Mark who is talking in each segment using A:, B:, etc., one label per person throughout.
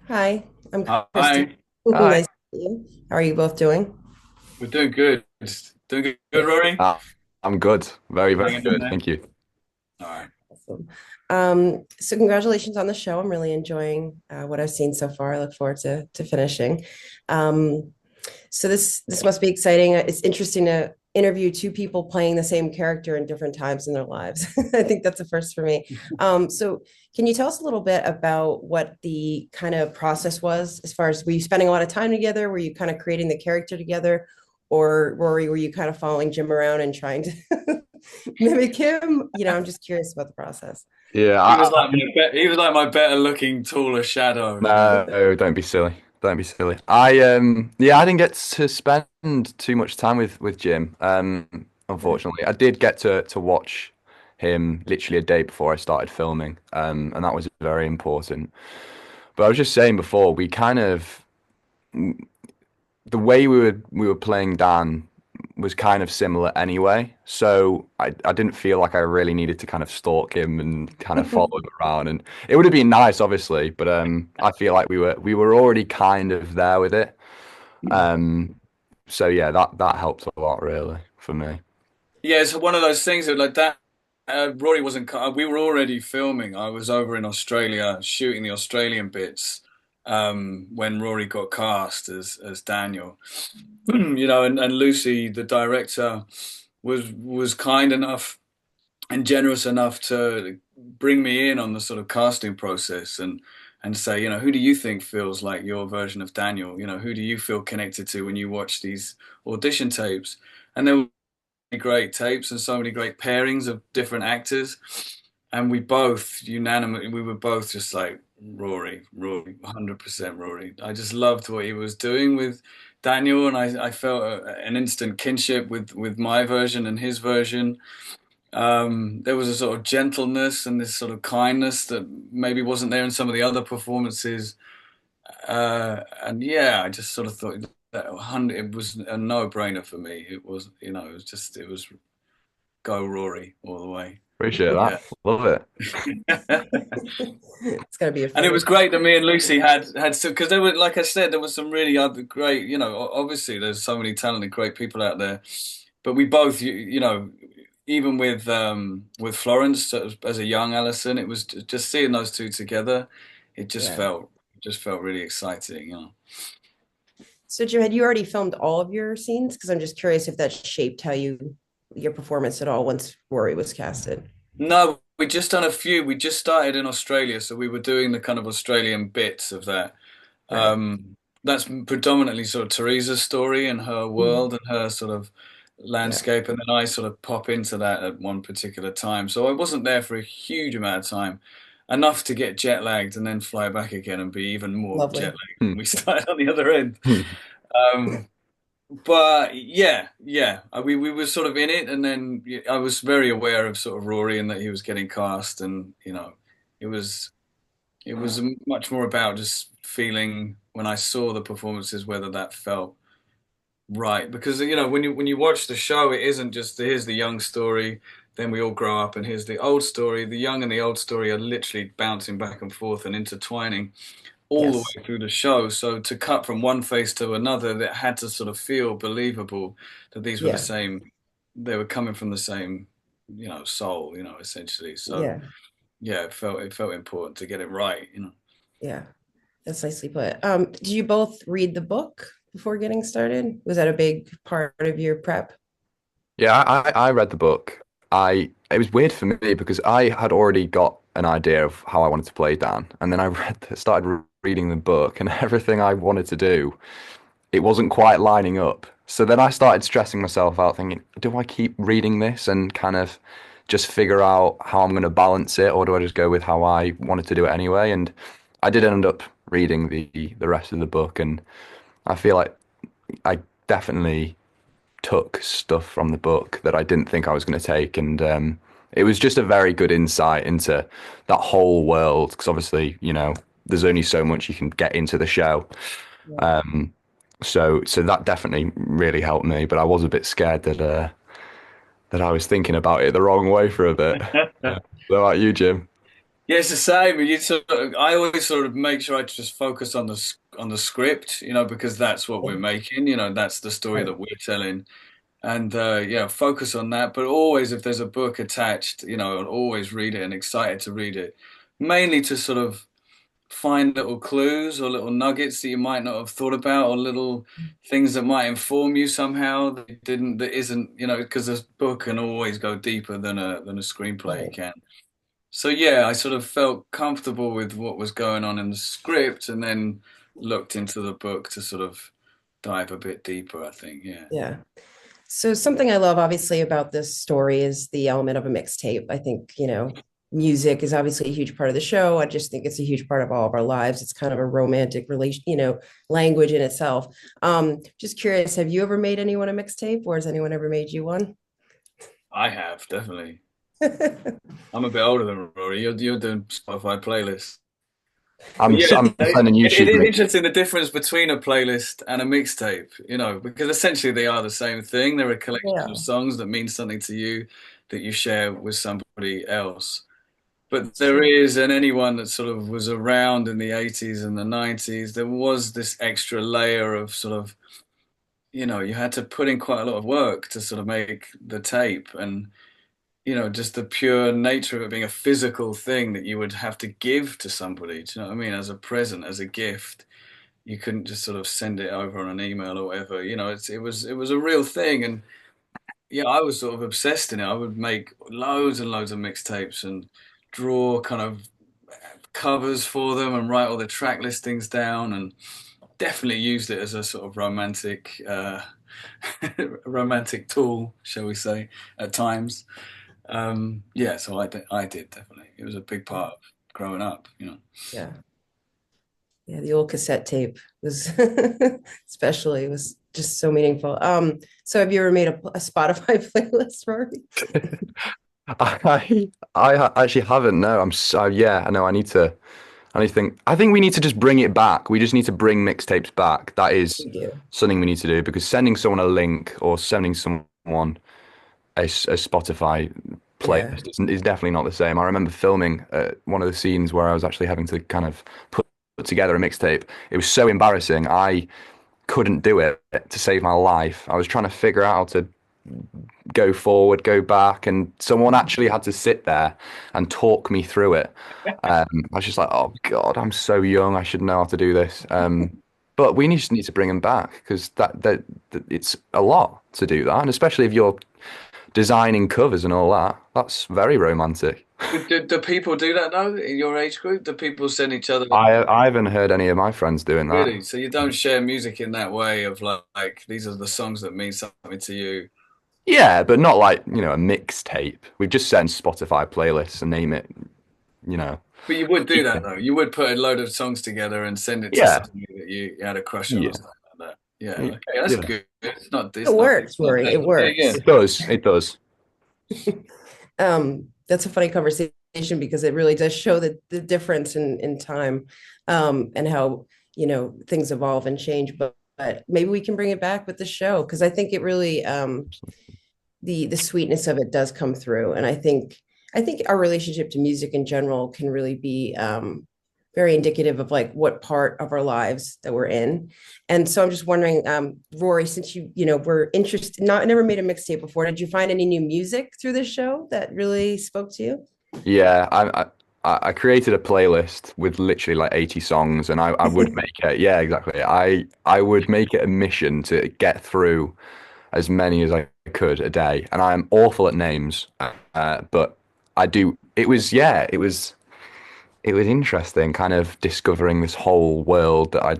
A: Hi, I'm Christy.
B: Hi,
A: Nice
C: Hi.
A: to meet you. How are you both doing?
B: we're doing good. Doing good, Rory?
C: Ah, I'm good. Very, very
B: Hanging in
C: good.
B: there?
C: Thank you.
B: All right.
A: Awesome. So congratulations on the show. I'm really enjoying what I've seen so far. I look forward to finishing. Um, so this must be exciting. It's interesting to interview two people playing the same character in different times in their lives. I think that's a first for me. So can you tell us a little bit about what the kind of process was as far as were you spending a lot of time together? Were you kind of creating the character together? Or Rory, were you kind of following Jim around and trying to mimic him? I'm just curious about the process.
C: Yeah,
B: He was like he was like my better looking, taller shadow, you know.
C: no, don't be silly. Don't be silly. Yeah, I didn't get to spend too much time with Jim.
A: Okay.
C: Unfortunately, I did get to watch him literally a day before I started filming. And that was very important. But I was just saying before, we kind of the way we were playing Dan was kind of similar anyway. So I didn't feel like I really needed to kind of stalk him and kind of follow him around. And it would have been nice, obviously, but I feel like we were already kind of there with it. Um, so yeah, that helped a lot really for me.
B: Yeah, it's one of those things that like that. Rory wasn't. We were already filming. I was over in Australia shooting the Australian bits when Rory got cast as Daniel. You know, and Lucy, the director, was kind enough and generous enough to bring me in on the sort of casting process and say, you know, who do you think feels like your version of Daniel? You know, who do you feel connected to when you watch these audition tapes? And there were great tapes and so many great pairings of different actors. And we both unanimously, we were both just like Rory, 100% Rory. I just loved what he was doing with Daniel, and I felt an instant kinship with my version and his version. There was a sort of gentleness and this sort of kindness that maybe wasn't there in some of the other performances. And yeah, I just sort of thought that it was a no-brainer for me. It was, you know, it was go Rory all the way.
C: Appreciate
B: Yeah.
C: that. Love it.
A: It's gonna be a
B: And it
A: funny.
B: was great that me and Lucy had some, because there were, like I said, there were some really other great, you know, obviously there's so many talented, great people out there, but we both, you know, even with Florence as a young Alison, it was just seeing those two together,
A: Yeah.
B: it just felt really exciting, you know.
A: So Jim, had you already filmed all of your scenes? Because I'm just curious if that shaped how your performance at all once Rory was casted.
B: No, we just done a few. We just started in Australia, so we were doing the kind of Australian bits of that.
A: Right.
B: That's predominantly sort of Teresa's story and her
A: Mhm.
B: world and her sort of
A: Yeah.
B: landscape, and then I sort of pop into that at one particular time. So I wasn't there for a huge amount of time, enough to get jet lagged and then fly back again and be even more jet
A: Lovely.
B: lagged
C: Hmm.
B: when we started on the other end.
C: Hmm.
B: Um, but yeah, we were sort of in it, and then I was very aware of sort of Rory and that he was getting cast, and you know, it was it was much more about just feeling when I saw the performances whether that felt right. Because you know, when you watch the show, it isn't just here's the young story, then we all grow up, and here's the old story. The young and the old story are literally bouncing back and forth and intertwining all the
A: Yes.
B: way through the show. So to cut from one face to another, that had to sort of feel believable that these were the
A: Yeah.
B: same, they were coming from the same, you know, soul, you know, essentially. So
A: Yeah.
B: yeah, it felt important to get it right, you know.
A: Yeah. That's nicely put. Did you both read the book before getting started? Was that a big part of your prep?
C: Yeah, I read the book. It was weird for me because I had already got an idea of how I wanted to play Dan, and then I started reading the book, and everything I wanted to do, it wasn't quite lining up. So then I started stressing myself out, thinking, do I keep reading this and kind of just figure out how I'm going to balance it, or do I just go with how I wanted to do it anyway? And I did end up reading the rest of the book, and I feel like I definitely took stuff from the book that I didn't think I was going to take, and it was just a very good insight into that whole world. Because obviously, you know, there's only so much you can get into the show.
A: Yeah.
C: So that definitely really helped me. But I was a bit scared that I was thinking about it the wrong way for a bit. What about you, Jim?
B: Yeah, it's the same. I always sort of make sure I just focus on on the script, because that's what we're making. That's the story
A: Right.
B: that we're telling, and yeah, focus on that. But always, if there's a book attached, I'll always read it and excited to read it, mainly to sort of find little clues or little nuggets that you might not have thought about, or little things that might inform you somehow that isn't, because this book can always go deeper than a screenplay
A: Right.
B: can. So yeah, I sort of felt comfortable with what was going on in the script, and then looked into the book to sort of dive a bit deeper, I think. Yeah.
A: Yeah. So something I love obviously about this story is the element of a mixtape. I think, music is obviously a huge part of the show. I just think it's a huge part of all of our lives. It's kind of a romantic relation, language in itself. Just curious, have you ever made anyone a mixtape, or has anyone ever made you one?
B: I have, definitely. I'm a bit older than Rory. You're doing Spotify playlists. But yeah,
C: I'm sending
B: it
C: YouTube
B: is
C: links.
B: interesting the difference between a playlist and a mixtape, because essentially they are the same thing. They're a collection of
A: Yeah.
B: songs that mean something to you that you share with somebody else. But
A: It's
B: there
A: true.
B: is, and anyone that sort of was around in the 80s and the 90s, there was this extra layer of sort of, you had to put in quite a lot of work to sort of make the tape. And just the pure nature of it being a physical thing that you would have to give to somebody. Do you know what I mean? As a present, as a gift. You couldn't just sort of send it over on an email or whatever. It was a real thing. And yeah, I was sort of obsessed in it. I would make loads and loads of mixtapes and draw kind of covers for them and write all the track listings down, and definitely used it as a sort of romantic romantic tool, shall we say, at times. Yeah, so I did definitely. It was a big part of growing up.
A: Yeah. Yeah, the old cassette tape was especially was just so meaningful. So have you ever made a Spotify playlist, Rory?
C: I actually haven't. No, I'm so yeah. I know. I need to think. I think we need to just bring it back. We just need to bring mixtapes back. That is
A: We do.
C: something we need to do because sending someone a link or sending someone a Spotify
A: Yeah.
C: playlist is definitely not the same. I remember filming one of the scenes where I was actually having to kind of put together a mixtape. It was so embarrassing. I couldn't do it to save my life. I was trying to figure out how to go forward, go back, and someone actually had to sit there and talk me through it. I was just like, oh God, I'm so young. I should know how to do this. But we just need to bring them back because that it's a lot to do that, and especially if you're designing covers and all that. That's very romantic.
B: Do people do that though in your age group? Do people send each other
C: I haven't heard any of my friends doing that.
B: really? So you don't share music in that way of like these are the songs that mean something to you.
C: Yeah, but not like, a mixtape. We've just sent Spotify playlists and name it, you know.
B: But you would do that though. You would put a load of songs together and send it to
C: Yeah.
B: somebody that you had a crush on or
C: Yeah.
B: something like that. Yeah, okay, that's
C: Yeah.
B: good. It's not
A: It
B: it's not
A: works,
B: it's not
A: Rory.
B: bad.
A: It
B: Yeah, yeah.
A: works.
C: It does. It does.
A: That's a funny conversation because it really does show the difference in time, and how, things evolve and change. But maybe we can bring it back with the show because I think it really, the sweetness of it does come through. And I think our relationship to music in general can really be, very indicative of like what part of our lives that we're in. And so I'm just wondering, Rory, since were interested, not never made a mixtape before, did you find any new music through this show that really spoke to you?
C: Yeah, I created a playlist with literally like 80 songs and I would make it, yeah, exactly. I would make it a mission to get through as many as I could a day. And I'm awful at names, but I do. It was interesting kind of discovering this whole world that I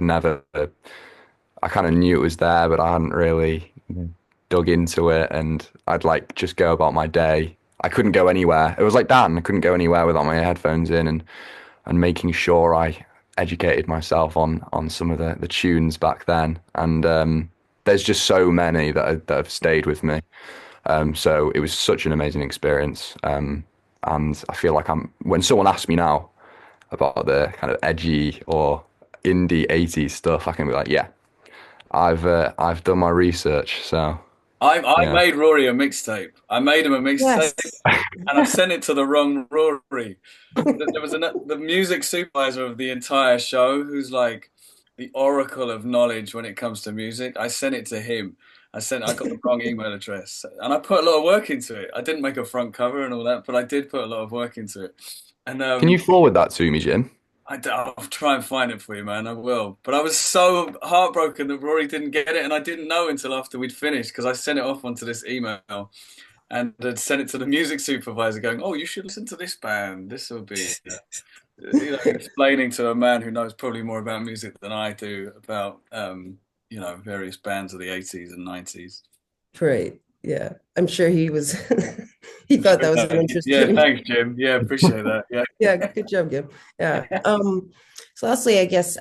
C: kind of knew it was there, but I hadn't really dug into it. And I'd like just go about my day. I couldn't go anywhere. It was like Dan, I couldn't go anywhere without my headphones in and making sure I educated myself on some of the tunes back then. And there's just so many that have stayed with me. So it was such an amazing experience. And I feel like when someone asks me now about the kind of edgy or indie 80s stuff, I can be like, yeah, I've done my research. So
B: I
C: Yeah.
B: made Rory a mixtape. I made him a mixtape,
A: Yes.
B: and I sent it to the wrong Rory. There was the music supervisor of the entire show, who's like the oracle of knowledge when it comes to music. I sent it to him. I got the wrong email address, and I put a lot of work into it. I didn't make a front cover and all that, but I did put a lot of work into it. And
C: Can you forward that to me, Jim?
B: I'll try and find it for you, man. I will. But I was so heartbroken that Rory didn't get it, and I didn't know until after we'd finished because I sent it off onto this email and had sent it to the music supervisor, going, "Oh, you should listen to this band. This will be." Explaining to a man who knows probably more about music than I do about, various bands of the 80s and 90s.
A: Right. Yeah. I'm sure he was he thought that was an
B: Yeah,
A: interesting.
B: thanks, Jim. Yeah, appreciate that. Yeah.
A: Yeah, good job, Jim. Yeah. So lastly, I guess,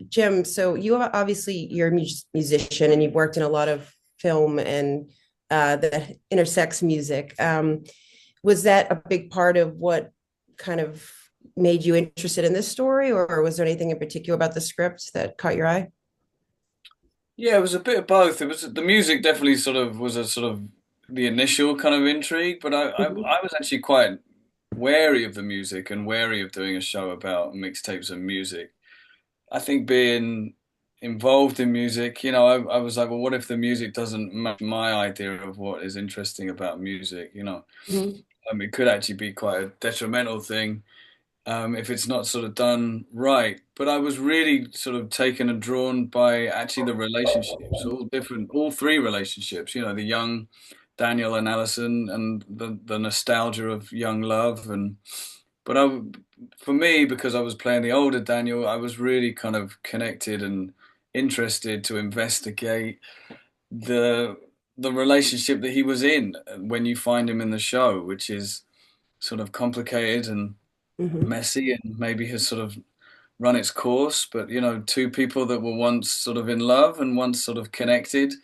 A: Jim, so obviously you're a musician and you've worked in a lot of film and that intersects music. Was that a big part of what kind of made you interested in this story, or was there anything in particular about the script that caught your eye?
B: Yeah, it was a bit of both. It was the music definitely sort of was a sort of the initial kind of intrigue, but
A: Mhm.
B: I was actually quite wary of the music and wary of doing a show about mixtapes and music. I think being involved in music, I was like, well, what if the music doesn't match my idea of what is interesting about music?
A: Mhm.
B: It could actually be quite a detrimental thing if it's not sort of done right. But I was really sort of taken and drawn by actually the relationships, all three relationships. The young Daniel and Alison, and the nostalgia of young love, but for me, because I was playing the older Daniel, I was really kind of connected and interested to investigate the the relationship that he was in when you find him in the show, which is sort of complicated and
A: Mhm.
B: messy and maybe has sort of run its course. But two people that were once sort of in love and once sort of connected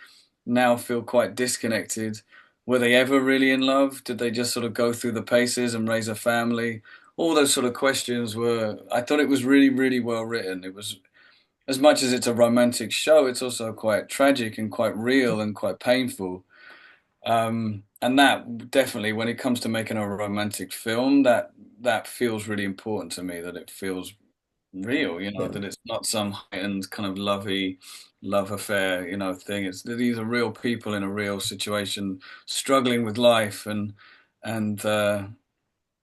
B: now feel quite disconnected. Were they ever really in love? Did they just sort of go through the paces and raise a family? All those sort of questions were, I thought it was really, really well written. It was, as much as it's a romantic show, it's also quite tragic and quite real and quite painful. And that definitely, when it comes to making a romantic film, that feels really important to me, that it feels real,
A: Yeah.
B: that it's not some heightened kind of lovey love affair, thing. It's these are real people in a real situation, struggling with life, and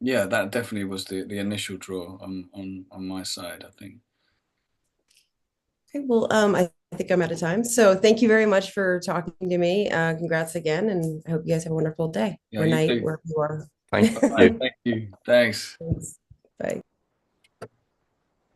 B: yeah, that definitely was the initial draw on my side, I think.
A: Okay, well, I think I'm out of time. So thank you very much for talking to me. Congrats again, and I hope you guys have a wonderful day
B: Yeah,
A: or
B: you
A: night
B: too.
A: wherever you are.
C: Thank
B: All right,
C: you.
B: thank you. Thanks.
A: Thanks. Bye.